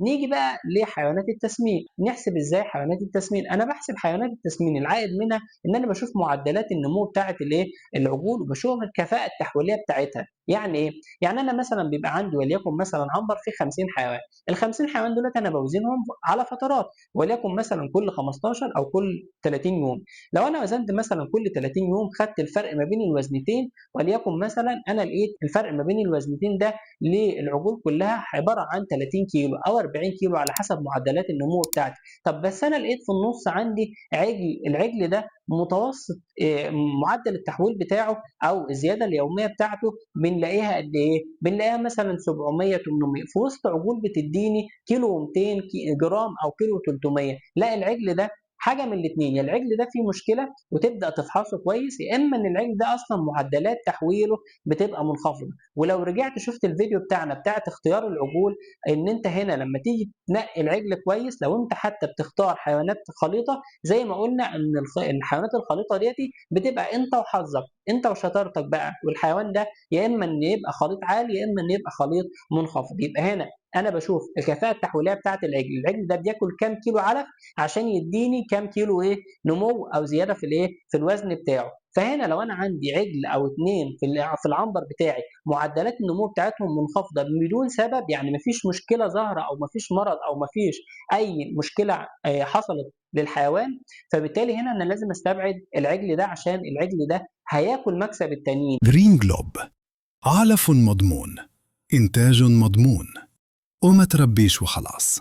نيجي بقى لحيوانات التسمين، نحسب ازاي حيوانات التسمين؟ انا بحسب حيوانات التسمين العائد منها ان انا بشوف معدلات النمو بتاعه الايه؟ العجول، وبشوف الكفاءه التحويليه بتاعتها. يعني ايه؟ يعني انا مثلا بيبقى عندي وليكن مثلا عنبر فيه 50 حيوان، ال 50 حيوان دول انا بوزنهم على فترات، وليكن مثلا كل 15 او كل 30 يوم. لو انا وزنت مثلا كل 30 يوم خدت الفرق ما بين الوزنتين، وليكن مثلا انا لقيت الفرق ما بين الوزنتين ده للعجول كلها عباره عن 30 كيلو او 40 كيلو على حسب معدلات النمو بتاعتي. طب بس انا لقيت في النص عندي عجل، العجل ده متوسط معدل التحويل بتاعه او الزياده اليوميه بتاعته بنلاقيها قد ايه؟ بنلاقيها مثلا 700 800 في وسط عجول بتديني كيلو و200 جرام او كيلو 300. لا، العجل ده حاجه من الاثنين، يا العجل ده فيه مشكله وتبدا تفحصه كويس، يا اما ان العجل ده اصلا معدلات تحويله بتبقى منخفضه. ولو رجعت شفت الفيديو بتاعنا بتاعت اختيار العجول، ان انت هنا لما تيجي تنقي العجل كويس، لو انت حتى بتختار حيوانات خليطه، زي ما قلنا ان الحيوانات الخليطه ديتي بتبقى انت وحظك، انت وشطارتك بقى، والحيوان ده يا اما ان يبقى خليط عالي يا اما ان يبقى خليط منخفض. يبقى هنا انا بشوف الكفاءه التحويليه بتاعه العجل، العجل ده بياكل كام كيلو علف عشان يديني كام كيلو ايه؟ نمو او زياده في الايه؟ في الوزن بتاعه. فهنا لو انا عندي عجل او اثنين في العنبر بتاعي معدلات النمو بتاعتهم منخفضه بدون سبب، يعني مفيش مشكله ظاهره او مفيش مرض او مفيش اي مشكله حصلت للحيوان، فبالتالي هنا انا لازم استبعد العجل ده، عشان العجل ده هياكل مكسب التانيين. جرين جلوب، علف مضمون، إنتاج مضمون، وما تربيش وخلاص.